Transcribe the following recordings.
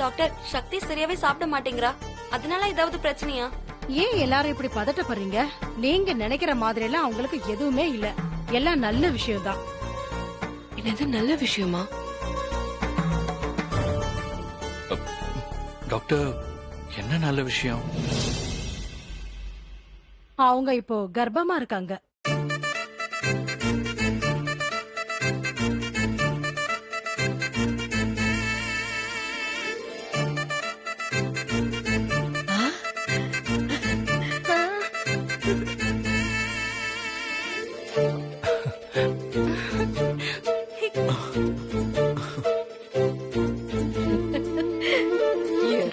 Doctor, சக்தி சரியாவே சாப்பிட மாட்டேங்கிறா. அதனால ஏதாவது பிரச்சனையா? ஏன் எல்லாரும் இப்படி பதட்டப்படுறீங்க? நீங்க நினைக்கிற மாதிரி எல்லாம் அவங்களுக்கு எதுவுமே இல்ல. எல்லாம் நல்ல விஷயம்தான். என்னது நல்ல விஷயமா? டாக்டர், என்ன நல்ல விஷயம்? அவங்க இப்போ கர்ப்பமா இருக்காங்க.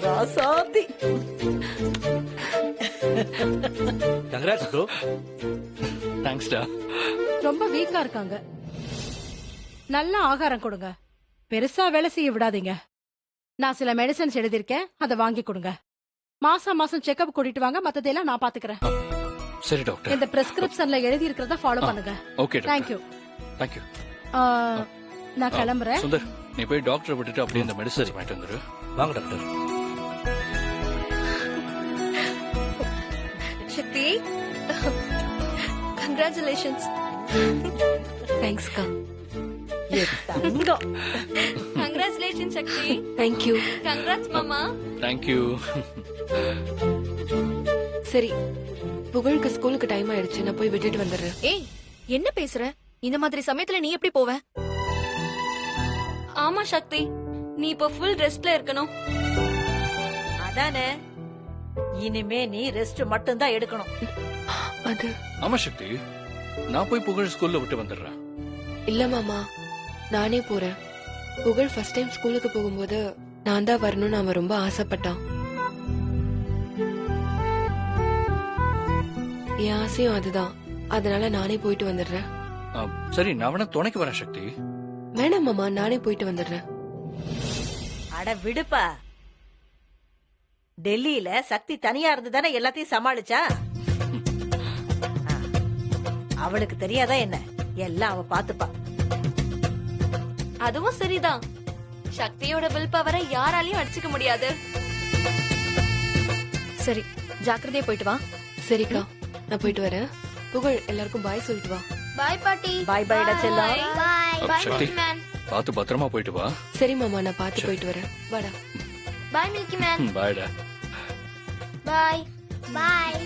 ராசாதி. Congrats bro. தேங்க்ஸ் டா. ரொம்ப வீக்கா இருக்காங்க. நல்ல ஆகாரம் கொடுங்க. பெருசா வேலை செய்ய விடாதீங்க. நான் சில மெடிசன்ஸ் எழுதிருக்கேன், அதை வாங்கி கொடுங்க. மாசம் மாசம் செக்அப் கூட்டிட்டு வாங்க. மத்ததெல்லாம் நான் பாத்துக்கிறேன். சரி டாக்டர். இந்த பிரெஸ்கிரிப்ஷன்ல எழுதி இருக்கிறத ஃபாலோ பண்ணுங்க. Okay doctor. தேங்க்யூ. தேங்க்யூ. நான் கிளம்புறேன். சுந்தர், நீ போய் டாக்டரை விட்டுட்டு அப்படியே இந்த மெடிசன்ஸ் வாங்கிட்டு வந்துரு. வாங்க டாக்டர். சக்தி, கங்க்ராச்சுலேஷன்ஸ். தேங்க்ஸ் கா. கங்க்ராச்சுலேஷன் சக்தி. தேங்க்யூ. கங்க்ராட்ஸ் மாமா. தேங்க்யூ. சரி, புகழுக்கு ஸ்கூலுக்கு டைம் ஆயிடுச்சு. நான் போய் விட்டுட்டு வந்துடுறேன். ஏய், என்ன பேசுற? இந்த மாதிரி சமயத்துல நீ எப்படி போவ? ஆமா சக்தி, நீ இப்ப ஃபுல் ரெஸ்ட்ல இருக்கணும். அதானே, இனிமே நீ ரெஸ்ட் மட்டும் தான் எடுக்கணும். அது ஆமா சக்தி, நான் போய் புகழ் ஸ்கூல்ல விட்டு வந்துடுறேன். இல்ல மாமா, நானே போறேன். புகழ் ஃபர்ஸ்ட் டைம் ஸ்கூலுக்கு போகும்போது நான் தான் வரணும்னு அவன் ரொம்ப ஆசைப்பட்டான். என் ஆசையும் அதுதான். அதனால நானே போயிட்டு வந்துடுறேன். சரி, நான் வேணா துணைக்கு வரேன் சக்தி. வேணாம் மாமா, நானே போயிட்டு வந்துடுறேன். அட விடுப்பா. டெல்லியில சக்தி தனியா இருந்து தானே எல்லாத்தையும் சமாளிச்சா. அவளுக்கு தெரியாதா என்ன? எல்லாம் அவ பாத்துப்பா. அதுவும் சரிதான். சக்தியோட வில் பவரை யாராலையும் அடிச்சுக்க முடியாது. சரி, ஜாக்கிரதையா போயிட்டு வா. சரிக்கா, நான் போயிட்டு வரேன். புகழ், எல்லாருக்கும் பாய் சொல்லிட்டு வா. பாய் பாட்டி. பாய் பாய்டா செல்லம். பாய் சக்தி, மில்கி மேன். பார்த்து பத்திரமா போயிட்டு வா. சரி மாமா, நான் பார்த்து போயிட்டு வரேன். வாடா. பாய் மில்கி மேன். பாய்டா. பாய் பாய்.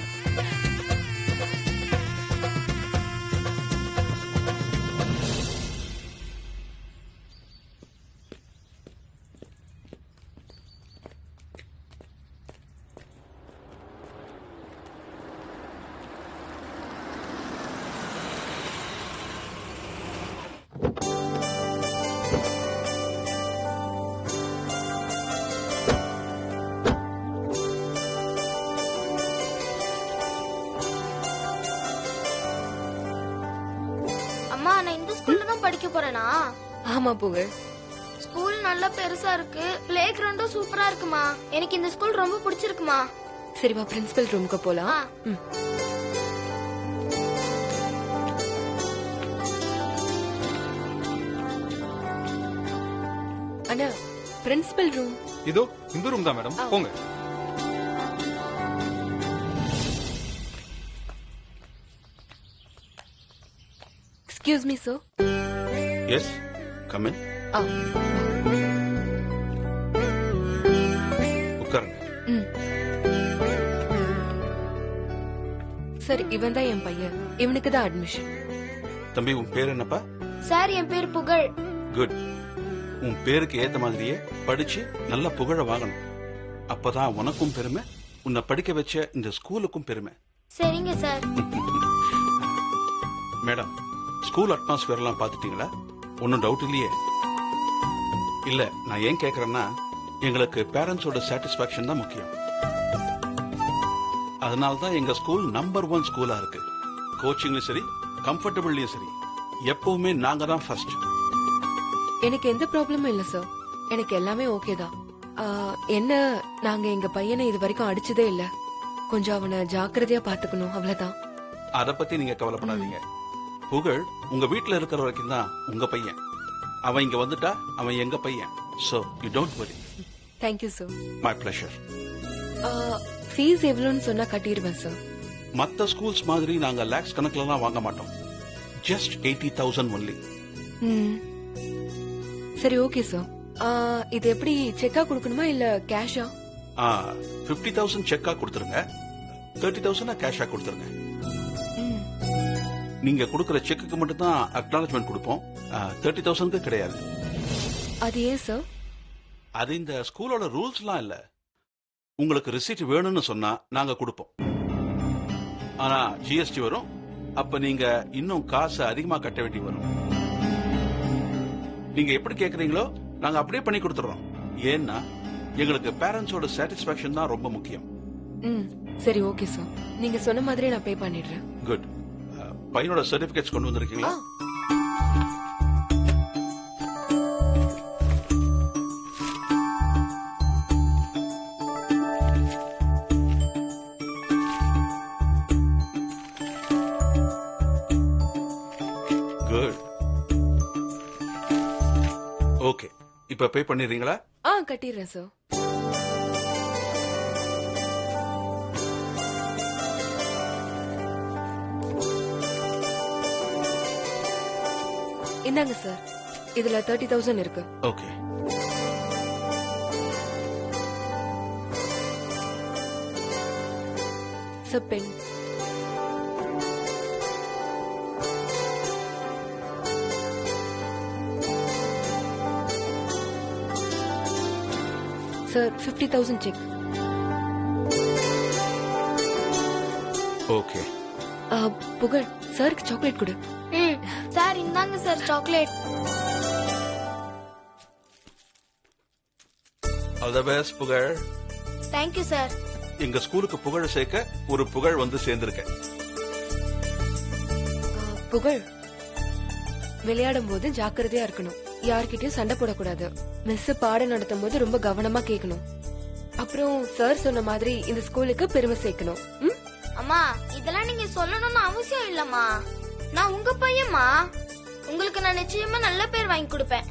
அம்மா, நான் இந்த ஸ்கூல்ல தான் படிக்க போறேனா? ஆமா புகழ். ஸ்கூல் நல்லா பெருசா இருக்கு. பிளே கிரவுண்டும் சூப்பரா இருக்குமா. எனக்கு இந்த ஸ்கூல் ரொம்ப பிடிச்சிருக்குமா. சரி வா, பிரின்சிபல் ரூமுக்கு போலாம். ஆ. அண்ணா, பிரின்சிபல் ரூம் இதோ இந்த ரூம் தான் மேடம். போங்க. Excuse me sir. Yes, come in. உட்காருங்க. சார், இவன் தான் என் பையன். இவனுக்கு தான் அட்மிஷன். தம்பி, உன் பேர் என்னப்பா? சார், என் பேர் புகழ். குட். உன் பேருக்கு ஏத்த மாதிரியே படிச்சு நல்ல புகழ வாங்கணும். அப்பதான் உனக்கும் பெருமை, உன்னை படிக்க வச்ச இந்த ஸ்கூலுக்கும் பெருமை. சரிங்க சார். மேடம், ஸ்கூல் அட்மாஸ்பியர் எல்லாம் பாத்துட்டீங்களா? ஒன்னும் டவுட் இல்லையே? இல்ல, நான் ஏன் கேக்குறேன்னா, எங்களுக்கு பேரண்ட்ஸோட சாட்டிஸ்பாக்சன் தான் முக்கியம். அதனால்தான் எங்க ஸ்கூல் நம்பர் 1 ஸ்கூலா இருக்கு. கோச்சிங்லயும் சரி, கம்ஃபர்டபிள்லயும் சரி, எப்பவுமே நாங்க தான் ஃபர்ஸ்ட். எனக்கு எந்த ப்ராப்ளமும் இல்ல சார். எனக்கு எல்லாமே ஓகே தான். என்ன, நாங்க எங்க பையனை இது வரைக்கும் அடிச்சதே இல்ல. கொஞ்சம் அவனை ஜாக்கிரதையா பாத்துக்கணும், அவ்வளவுதான். அத பத்தி நீங்க கவலைப்படாதீங்க. புகழ் உங்க வீட்டுல இருக்கிற வரைக்கும் தான் உங்க பையன். அவன் இங்க வந்துட்டா அவன் எங்க பையன். So you don't worry. Thank you sir. My pleasure. Fees எவ்வளோன்னு சொன்னா கட்டிடுவேன் சார். மத்த ஸ்கூல்ஸ் மாதிரி நாங்க லேக்ஸ் கணக்குலலாம் வாங்க மாட்டோம். Just 80,000 only. சரி ஓகே சார். இது எப்படி செக்கா கொடுக்கணுமா இல்ல கேஷா? 50,000 செக்கா கொடுத்துருங்க, 30,000 கேஷா கொடுத்துருங்க. நீங்க கொடுக்கற செக்குக்கு மட்டும் தான் அக்னாலஜ்மெண்ட் கொடுப்போம், 30,000க்கு கிடையாது. அது ஏன் சார்? அது இந்த ஸ்கூலோட ரூல்ஸ்லாம் இல்ல. உங்களுக்கு ரிசீட் வேணும்னு சொன்னா நாங்க கொடுப்போம். ஆனா ஜிஎஸ்டி வரும், அப்ப நீங்க இன்னும் காசு அதிகமா கட்ட வேண்டி வரும். நீங்க எப்படி கேக்குறீங்களோ நாங்க அப்படியே பண்ணி கொடுத்துறோம். ஏன்னா எங்களுக்கு பேரண்ட்ஸோட சாட்டிஸ்பாக்சன் தான் ரொம்ப முக்கியம். சரி ஓகே சார், நீங்க சொன்ன மாதிரி நான் பே பண்ணிடுறேன். குட். பையனோட சர்டிபிகேட்ஸ் கொண்டு வந்திருக்கீங்களா? குட். ஓகே, இப்ப பே பண்ணிடுறீங்களா? கட்டிடுறேன் சார். இந்தாங்க சார், இதுல 30,000 இருக்கு. Okay. Sir pen. Sir 50,000 cheque. Okay. Pugazh, சாருக்கு சாக்லேட் கொடு. சார் இந்தாங்க sir chocolate. All the best Pugazh. Thank you sir. எங்க ஸ்கூலுக்கு புகழ சேர்க்க ஒரு புகழ் வந்து சேர்ந்திருக்க. புகழ், விளையாடும் போது ஜாக்கிரதையா இருக்கணும். யார்கிட்டயும் சண்டை போடக்கூடாது. மிஸ் பாடம் நடத்தும் போது ரொம்ப கவனமா கேட்கணும். அப்புறம் சார் சொன்ன மாதிரி இந்த ஸ்கூலுக்கு பெருமை சேர்க்கணும். அம்மா இதெல்லாம் நீங்க சொல்லணும்னு அவசியம் இல்லம்மா. நான் உங்க பையன்மா. உங்களுக்கு நான் நிச்சயமா நல்ல பேர் வாங்கி கொடுப்பேன்.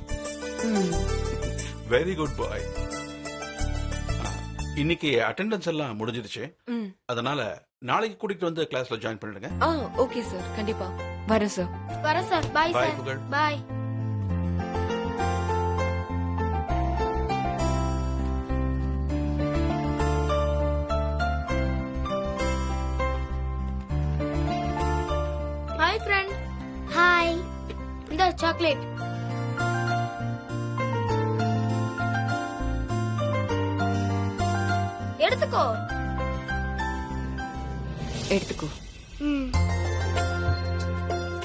வெரி குட் பாய். இன்னைக்கு அட்டெண்டன்ஸ் எல்லாம் முடிஞ்சிருச்சு. அதனால நாளைக்கு கூட்டிட்டு வந்து கிளாஸ்ல ஜாயின் பண்ணிடுங்க. ஓகே சார், கண்டிப்பா வரேன் சார். வரேன் சார். பாய் Bye, sir. Pugazh. Bye. Hi friend. Hi. இந்த சாக்லேட். எடுத்துக்கோ. எடுத்துக்கோ.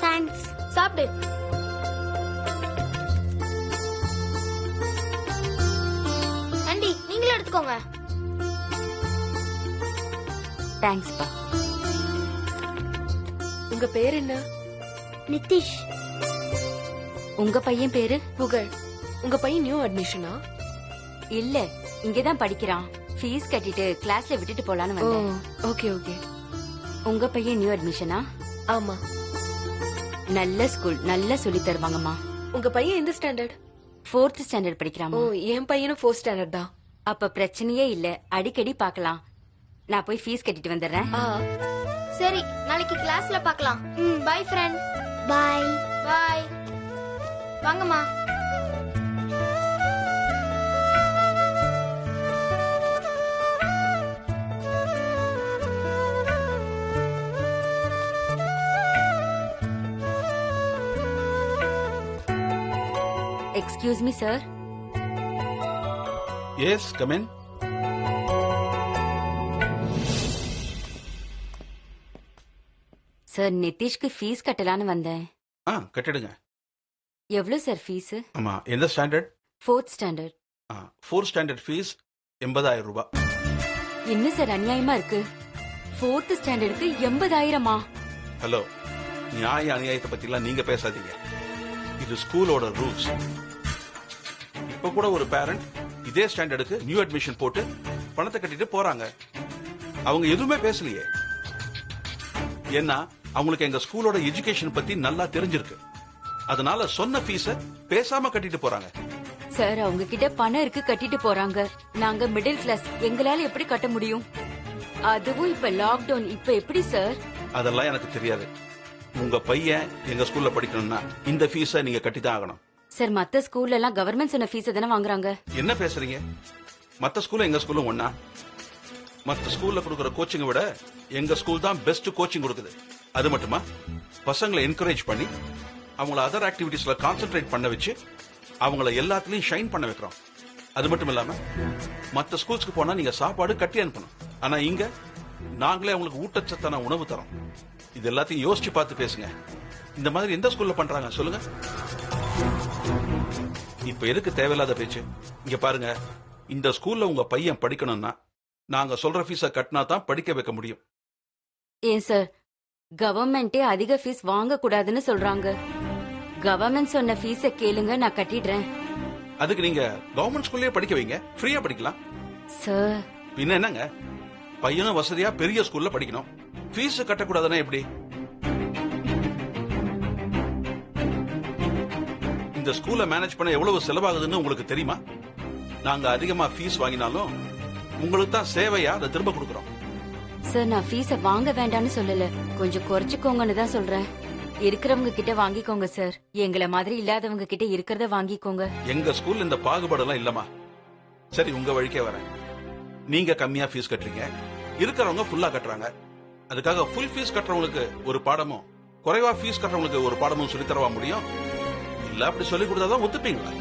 தேங்க்ஸ். சாப்பிடு. ஆண்டி நீங்களும் எடுத்துக்கோங்க. தேங்க்ஸ் பா. உங்க பேர் என்ன? நிதிஷ். உங்க பையன் பேரு? புகழ். உங்க பையன் நியூ அட்மிஷனா? இல்ல, இங்கதான் படிக்கிறான். ஃபீஸ் கட்டிட்டு கிளாஸ்ல விட்டுட்டு போலான்னு வந்தேன். Okay okay. உங்க பையன் நியூ அட்மிஷனா? ஆமா. நல்ல ஸ்கூல், நல்லா சொல்லி தருவாங்கம்மா. உங்க பையன் எந்த ஸ்டாண்டர்ட்? 4th standard படிக்கிறாமா. என் பையனும் 4th ஸ்டாண்டர்ட் தான். அப்ப பிரச்சனையே இல்ல, அடிக்கடி பார்க்கலாம். நான் போய் ஃபீஸ் கட்டிட்டு வந்துடுறேன். சரி, நாளைக்கு கிளாஸ்ல பார்க்கலாம். Bye friend. பை. பை. வாங்கம்மா. Excuse me sir. Yes, come in. Sir, நிதிஷ்க்கு ஃபீஸ் கட்டலான்னு வந்தேன். கட்டிடுங்க. எவ்வளவு சார் ஃபீஸ்? ஆமா, எந்த standard? 4th standard. 4th standard fees 80,000 ரூபாய். என்ன சார் அநியாயமா இருக்கு? 4th ஸ்டாண்டர்டுக்கு 80,000மா? ஹலோ, நியாய அநியாயத்தை பத்தி எல்லாம் நீங்க பேசாதீங்க. இது ஸ்கூலோட ரூல்ஸ். இப்ப கூட ஒரு பேரண்ட் இதே ஸ்டாண்டர்டுக்கு நியூ அட்மிஷன் போட்டு பணத்தை கட்டிட்டு போறாங்க. அவங்க எதுவுமே பேசலையே. ஏன்னா அவங்களுக்கு எங்க ஸ்கூலோட எஜுகேஷன் பத்தி நல்லா தெரிஞ்சிருக்கு. அதனால சொன்ன ஃபீஸ பேசாம கட்டிட்டு போறாங்க. சார் அவங்க கிட்ட பணம் இருக்கு கட்டிட்டு போறாங்க. நாங்க மிடில் கிளாஸ், எங்களால எப்படி கட்ட முடியும்? அதுவும் இப்ப லாக்டவுன், இப்ப எப்படி சார்? அதெல்லாம் எனக்கு தெரியாது. உங்க பையன் எங்க ஸ்கூல்ல படிக்கணும்னா இந்த ஃபீஸ நீங்க கட்டிதான் ஆகணும். சார் மத்த ஸ்கூல்ல எல்லாம் கவர்மெண்ட் சொன்ன ஃபீஸ் தானே வாங்குறாங்க. என்ன பேசுறீங்க? மத்த ஸ்கூல்ல எங்க ஸ்கூலும் ஒண்ணா? மத்த ஸ்கூல்ல கொடுக்கற கோச்சிங்கை விட எங்க ஸ்கூல் தான் பெஸ்ட் கோச்சிங் கொடுக்குது. அது மட்டுமா, பசங்களை என்கரேஜ் பண்ணி அவங்கள அதர் ஆக்டிவிட்டிஸ்ல கான்சென்ட்ரேட் பண்ண வச்சு அவங்கள எல்லாத்துலயும் ஷைன் பண்ண வைக்கிறோம். அது மட்டும் இல்லாம மத்த ஸ்கூல்ஸ்க்கு போனா நீங்க சாப்பாடு கட்டி அனுப்பணும். ஆனா இங்க நாங்களே அவங்களுக்கு ஊட்டச்சத்தான உணவு தரோம். இது எல்லாத்தையும் யோசிச்சு பார்த்து பேசுங்க. இந்த மாதிரி எந்த ஸ்கூல்ல பண்றாங்க சொல்லுங்க? இப்ப எதுக்கு தேவையில்லாத பேச்சு? இங்க பாருங்க, இந்த ஸ்கூல்ல உங்க பையன் படிக்கணும்னா நாங்க சொல்ற ஃபீஸ கட்டினா தான் படிக்க வைக்க முடியும். ஏன் சார், கவர்மெண்டே அதிக ஃபீஸ் வாங்க கூடாதுன்னு சொல்றாங்க. கவர்மெண்ட் சொன்ன ஃபீஸ கேளுங்க, நான் கட்டிடுறேன். அதுக்கு நீங்க கவர்மெண்ட் ஸ்கூல்லயே படிக்க வைங்க, ஃப்ரீயா படிக்கலாம். சார் பின்ன என்னங்க, பையனும் வசதியா பெரிய ஸ்கூல்ல படிக்கணும், ஃபீஸ் கட்டக்கூடாதுன்னா எப்படி? இந்த ஸ்கூல்ல மேனேஜ் பண்ண எவ்வளவு செலவாகுதுன்னு உங்களுக்கு தெரியுமா? நாங்க அதிகமா ஃபீஸ் வாங்கினாலும் உங்களுக்கு தான் சேவையா அதை திரும்ப கொடுக்கறோம். சார், நான் ஃபீஸ வாங்க வேண்டாம்னு சொல்லல, கொஞ்சம் குறைச்சுக்கோங்கன்னு தான் சொல்றேன். இருக்கிறவங்க கிட்ட வாங்கிக்கோங்க சார், எங்களை மாதிரி இல்லாதவங்க கிட்ட இருக்கிறத வாங்கிக்கோங்க. எங்க ஸ்கூல்ல இந்த பாகுபாடெல்லாம் இல்லமா. சரி, உங்க வழிக்கே வரேன். நீங்க கம்மியா ஃபீஸ் கட்டுறீங்க, இருக்கிறவங்க ஃபுல்லா கட்டுறாங்க. அதுக்காக ஃபுல் ஃபீஸ் கட்டுறவங்களுக்கு ஒரு பாடமும் குறைவா ஃபீஸ் கட்டுறவங்களுக்கு ஒரு பாடமும் சொல்லி தரவா முடியும்? இல்ல அப்படி சொல்லி கொடுத்தாதான் ஒத்துப்பீங்களா?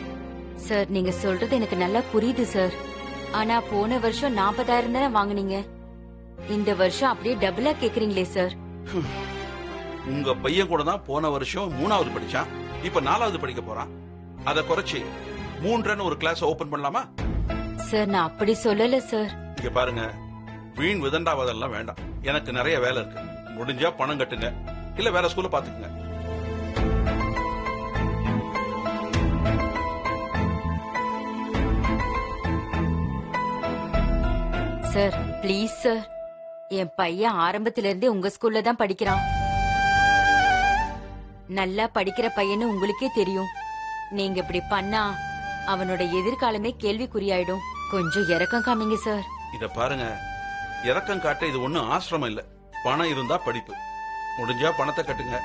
சார், நீங்க சொல்றது எனக்கு நல்லா புரியுது சார். ஆனா போன வருஷம் 40,000 தானே வாங்குனீங்க, இந்த வருஷம் அப்படியே டபுளா கேக்குறீங்களே சார். உங்க பையன் கூட தான் போன வருஷம் 3வது படிச்சான், இப்ப 4வது படிக்க போறான். அத குறைச்சி 3ன்னு ஒரு கிளாஸ் ஓபன் பண்ணலாமா? சார், நான் அப்படி சொல்லல சார். இங்க பாருங்க, வீண் விதண்டாவதெல்லாம் வேண்டாம். எனக்கு நிறைய வேலை இருக்கு. முடிஞ்சா பணம் கட்டுங்க, இல்ல வேற ஸ்கூல்ல பாத்துக்குங்க. சார் ப்ளீஸ் சார், என் பையன் ஆரம்பத்துல இருந்தே உங்க ஸ்கூல்ல தான் படிக்கிறான். நல்லா படிக்கிற பையன்னு உங்களுக்கே தெரியும். நீங்க இப்படி பண்ணா அவனோட எதிர்காலமே கேள்விக்குறியாயிடும். கொஞ்சம் இரக்கம் காமிங்க சார். இத பாருங்க, இரக்கம் காட்ட இது ஒண்ணும் ஆசிரமம் இல்ல. பணம் இருந்தா படிப்பு. முடிஞ்சா பணத்தை கட்டுங்க,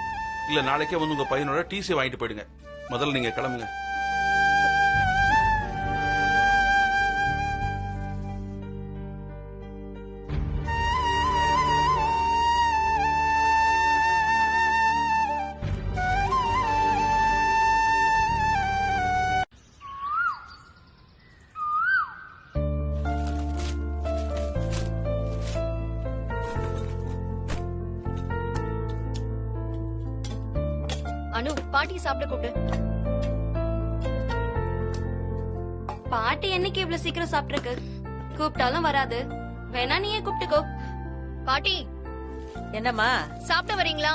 இல்ல நாளைக்கே வந்து உங்க பையனோட டிசி வாங்கிட்டு போயிடுங்க. முதல்ல நீங்க கிளம்புங்க. அனு, பாட்டி சாப்பிட கூப்பிடு. பாட்டி என்னைக்கு இவ்வளவு சீக்கிரம் சாப்பிட்டுருக்கு? கூப்பிட்டாலும் வராது. வேணா நீயே கூப்பிட்டுக்கோ. பாட்டி என்னம்மா சாப்பிட வரீங்களா?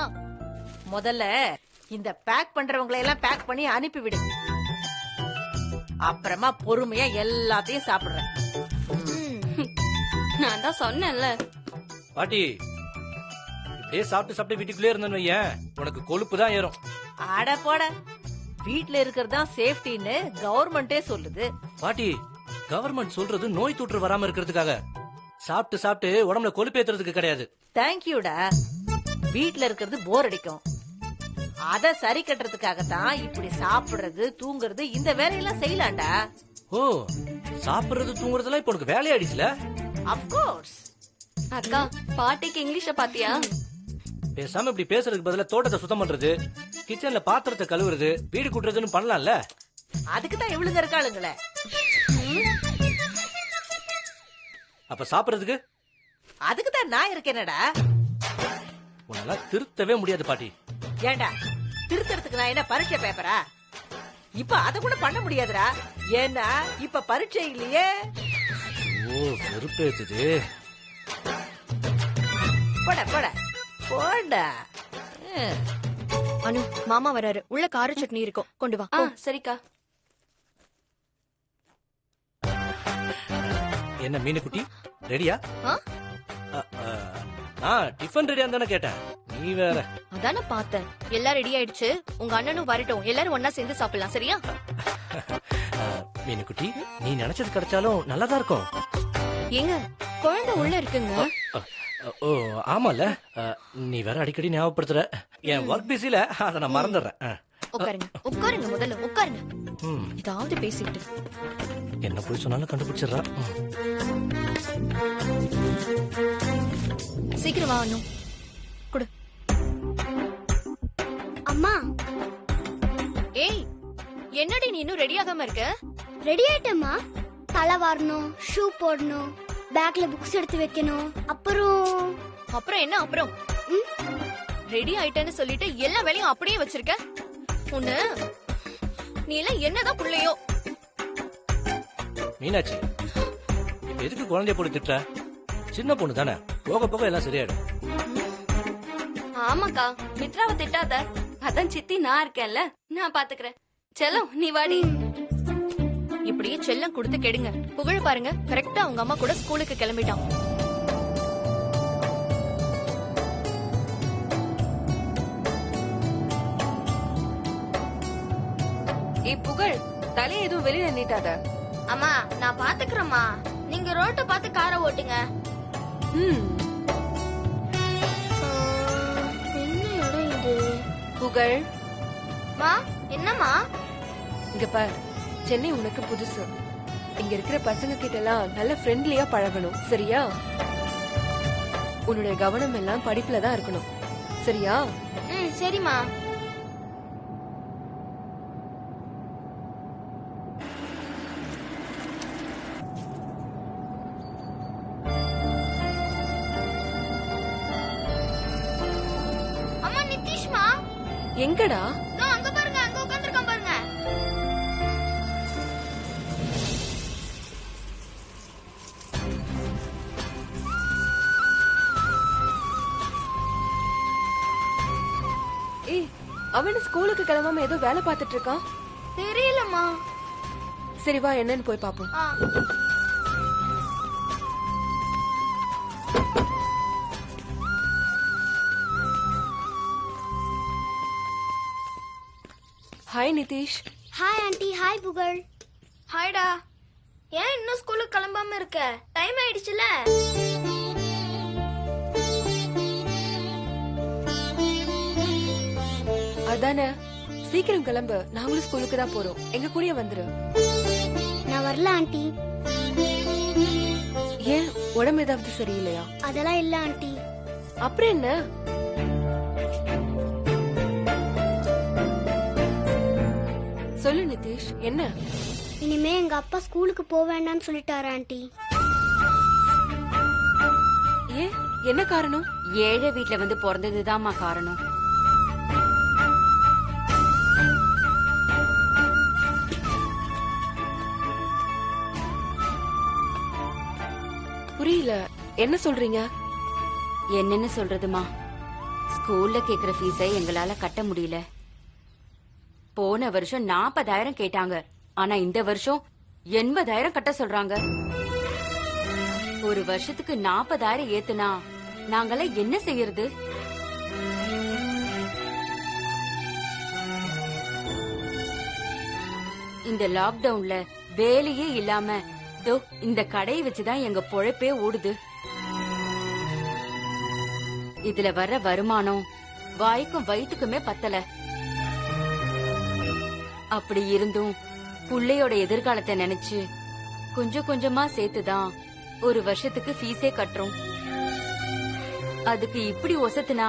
முதல்ல இந்த பேக் பண்றவங்களை எல்லாம் பேக் பண்ணி அனுப்பி விடு. அப்புறமா பொறுமையா எல்லாத்தையும் சாப்பிடுறேன். நான் தான் சொன்னேன்ல. பாட்டி, இப்படியே சாப்பிட்டு சாப்பிட்டு வீட்டுக்குள்ளே இருந்தேன்னு வையேன், உனக்கு கொழுப்பு தான் ஏறும். ஆட போட, வீட்ல இருக்கிறது தான் சேஃப்டின்னு கவர்மெண்டே சொல்லுது. பாட்டி, கவர்மெண்ட் சொல்றது நோய் தொற்று வராம இருக்கிறதுக்காக, சாப்பிட்டு சாப்பிட்டு உடம்புல கொழுப்பு ஏத்துறதுக்கு கிடையாது. தேங்க்யூடா. வீட்ல இருக்கிறது போர் அடிக்கும், அத சரி கட்டுறதுக்காக தான் இப்படி சாப்பிடுறது தூங்குறது இந்த வேலையெல்லாம் செய்யலாம்டா. ஓ, சாப்பிடுறது தூங்குறதுலாம் இப்ப உனக்கு வேலையாடிச்சுல? அப்கோர்ஸ். அக்கா, பாட்டிக்கு இங்கிலீஷ பாத்தியா? பேசாம இப்படி பேசுறதுக்கு பதிலா தோட்டத்தை சுத்தம் பண்றது, கிச்சன்ல பாத்திரத்தை கழுவுறது, வீடு கூட்டுறதுன்னு பண்ணலாம்ல? அதுக்கு தான் இவளுங்க இருக்காளுங்களே. அப்ப சாப்பிடுறதுக்கு? அதுக்கு தான் நான் இருக்கேனடா. உன்னால திருத்தவே முடியாது பாட்டி. ஏண்டா, திருத்தறதுக்கு நான் என்ன பரீட்சை பேப்பரா? இப்ப அத கூட பண்ண முடியாதுடா. ஏன்னா இப்ப பரீட்சை இல்லையே. ஓ, வெறுப்பேத்துது. போட போட போடா. அனு, மாமா வராரு. உள்ள கார சட்னி இருக்கும், கொண்டு வா. சரிக்கா. என்ன மீனுக்குட்டி, ரெடியா? டிஃபன் ரெடியா தானே கேட்டேன், நீ வேற. அதானே பார்த்தேன். எல்லாம் ரெடி ஆயிடுச்சு. உங்க அண்ணனும் வரட்டும், எல்லாரும் ஒன்னா சேர்ந்து சாப்பிடலாம். சரியா? மீனுக்குட்டி நீ நினைச்சது கிடைச்சாலும் நல்லாதான் இருக்கும். ஏங்க குழந்தை உள்ள இருக்குங்க. ஓ ஆமால, நீ வேற அடிக்கடி ஞாபகப்படுத்துற. என் ஒர்க் பிஸில அதை நான் மறந்துடுறேன். உட்காருங்க உட்காருங்க, முதல்ல உட்காருங்க. ம், ஏதாவது பேசிட்டு. என்ன போய் சொன்னாலும் கண்டுபிடிச்சிடுறா. சீக்கிரம் வா அனு. குடு. அம்மா ஏய் என்னடி நீ இன்னும் ரெடி ஆகாம இருக்க? ரெடி ஆயிட்டம்மா. தலை வாரணும், ஷூ போடணும், பேக்ல புக்ஸ் எடுத்து வைக்கணும். அப்புறம் என்ன அப்புறம்? ரெடி ஆயிட்டேன்னு சொல்லிட்டு எல்லா வேலையும் அப்படியே வச்சிருக்க. உன்ன நீ எல்லாம் என்னதான் புள்ளையோ. மீனாட்சி, இப்ப எதுக்கு குழந்தைய போட்டு திட்டுற? சின்ன பொண்ணு தானே, போக போக எல்லாம் சரியாயிடும். ஆமாக்கா, மித்ராவை திட்டாத. அதான் சித்தி நான் இருக்கேன்ல, நான் பாத்துக்கிறேன். செல்லம் நீ வாடி. இப்படியே செல்லம் கொடுத்து கெடுங்க. புகழ பாருங்க, கரெக்டா உங்க அம்மா கூட ஸ்கூலுக்கு கிளம்பிட்டான். ஏய் புகழ், தலையை எதுவும் வெளியில நீட்டாத. அம்மா நான் பாத்துக்கிறேம்மா. நீங்க ரோட்டை பார்த்து காரை ஓட்டுங்க. என்ன இடம் இது? புகழ், மா என்னம்மா? இங்க பார், சென்னை உனக்கு புதுசு. இங்க இருக்கிற பசங்க கிட்ட எல்லாம் நல்ல ஃப்ரெண்ட்லியா பழகணும், சரியா? உன்னுடைய கவனம் எல்லாம் படிப்புல தான் இருக்கணும், சரியா? சரிம்மா. அம்மா நிதிஷ்மா எங்கடா? அங்க பாருங்க, அங்க உட்கார்ந்திருக்கான் பாருங்க. ஏய், அவன் ஸ்கூலுக்கு கிளம்பாம ஏதோ வேலை பார்த்துட்டு இருக்கான். தெரியலம்மா. சரி வா, என்னன்னு போய் பாப்போம். Hi Nitish. Hi aunty. Hi புகழ். ஹாய்டா. ஏன் இன்னும் ஸ்கூலுக்கு கிளம்பாம இருக்க? டைம் ஆயிடுச்சுல. அதானே, சீக்கிரம் கிளம்பு. நாங்களும் ஸ்கூலுக்கு தான் போறோம். எங்க கூடயே வந்துரு. நான் வரல ஆண்டி. ஏன், உடம்பு ஏதாவது சரியில்லையா? அதெல்லாம் இல்ல ஆண்டி. அப்புறம் என்ன? சொல்லு நிதிஷ், என்ன? இனிமே எங்க அப்பா ஸ்கூலுக்கு போக வேண்டாம்னு சொல்லிட்டாரு ஆண்டி. ஏன், என்ன காரணம்? ஏழை வீட்ல வந்து பிறந்ததுதாம்மா காரணம். புரியல, என்ன சொல்றீங்க? என்னன்னு சொல்றதுமா, ஸ்கூல்ல கேக்குற ஃபீஸை எங்களால கட்ட முடியல. போன வருஷம் 40,000 கேட்டாங்க, ஆனா இந்த வருஷம் 80,000 கட்ட சொல்றாங்க. ஒரு வருஷத்துக்கு 40,000 ஏத்துனா நாங்கெல்லாம் என்ன செய்யறது? இந்த லாக்டவுன்ல வேலையே இல்லாம தோ இந்த கடையை வச்சுதான் எங்க பொழைப்பே ஓடுது. இதுல வர்ற வருமானம் வாய்க்கும் வயிற்றுக்குமே பத்தல. அப்படி இருந்தும் புள்ளையோட எதிர்காலத்தை நினைச்சு கொஞ்சம் கொஞ்சமா சேர்த்துதான் ஒரு வருஷத்துக்கு ஃபீஸே கட்டுறோம். அதுக்கு இப்படி ஒசத்துனா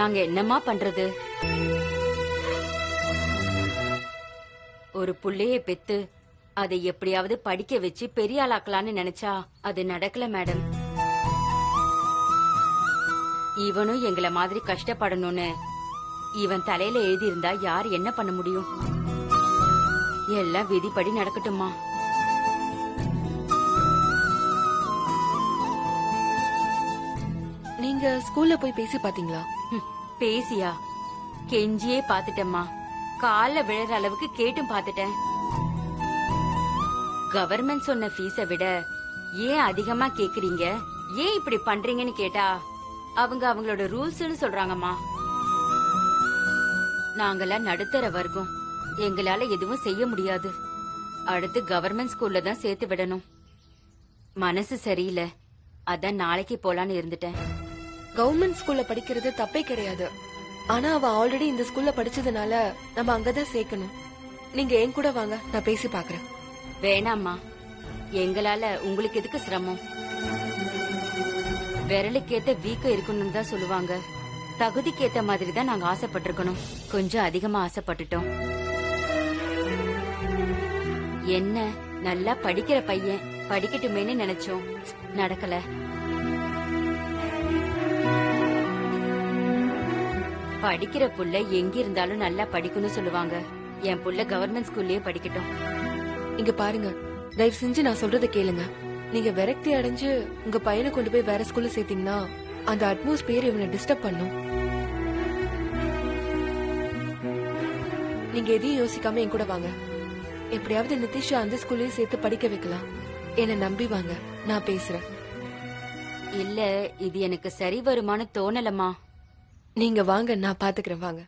நாங்க என்னமா பண்றது? ஒரு புள்ளைய பெத்து அதை எப்படியாவது படிக்க வச்சு பெரிய ஆளாக்கலான்னு நினைச்சா அது நடக்கல மேடம். இவனும் எங்களை மாதிரி கஷ்டப்படணும்னு இவன் தலையில எழுதி இருந்தா யார் என்ன பண்ண முடியும்? எல்லாம் விதிப்படி நடக்கட்டுமா? நீங்க ஸ்கூல்ல போய் பேசி பாத்தீங்களா? பேசியா? கெஞ்சியே பாத்துட்டேம்மா. கால்ல விழற அளவுக்கு கேட்டும் பாத்துட்டேன். கவர்மெண்ட் சொன்ன ஃபீஸை விட ஏன் அதிகமா கேக்குறீங்க, ஏன் இப்படி பண்றீங்கன்னு கேட்டா அவங்க அவங்களோட ரூல்ஸ்னு சொல்றாங்கம்மா. நாங்கெல்லாம் நடுத்தர வர்க்கம், எங்களால எதுவும் செய்ய முடியாது. அடுத்து கவர்மெண்ட் ஸ்கூல்ல தான் சேர்த்து விடணும். மனசு சரியில்லை, அதான் நாளைக்கு போலான்னு இருந்துட்டேன். கவர்மெண்ட் ஸ்கூல்ல படிக்கிறது தப்பே கிடையாது. ஆனா அவ ஆல்ரெடி இந்த ஸ்கூல்ல படிச்சதுனால நம்ம அங்கதான் சேர்க்கணும். நீங்க என் கூட வாங்க, நான் பேசி பாக்குறேன். வேணாம்மா, எங்களால உங்களுக்கு எதுக்கு சிரமம்? விரலுக்கேத்த வீக்கம் இருக்கணும்னு தான் சொல்லுவாங்க. தகுதிக்கேத்த மாதிரி தான் நாங்க ஆசைப்பட்டிருக்கணும். கொஞ்சம் அதிகமா ஆசைப்பட்டுட்டோம். என்ன நல்லா படிக்கிற பையன், படிக்கட்டுமேன்னு நினைச்சோம், நடக்கல. படிக்கிற புள்ள எங்க இருந்தாலும் நல்லா படிக்கணும்னு சொல்லுவாங்க. என் புள்ள கவர்மெண்ட் ஸ்கூல்லயே படிக்கட்டும். இங்க பாருங்க, தயவு செஞ்சு நான் சொல்றத கேளுங்க. நீங்க விரக்தி அடைஞ்சு உங்க பையனை கொண்டு போய் வேற ஸ்கூல்ல சேர்த்தீங்கன்னா அந்த அட்மாஸ்பியர் இவனை டிஸ்டர்ப் பண்ணும். நீங்க எதையும் யோசிக்காம என் கூட வாங்க. எப்படியாவது நிதிஷ் அந்த ஸ்கூல்லயே சேர்த்து படிக்க வைக்கலாம். என்ன நம்பி வாங்க, நான் பேசுறேன். இல்ல, இது எனக்கு சரி வருமானு தோணலம்மா. நீங்க வாங்க, நான் பாத்துக்கிறேன், வாங்க.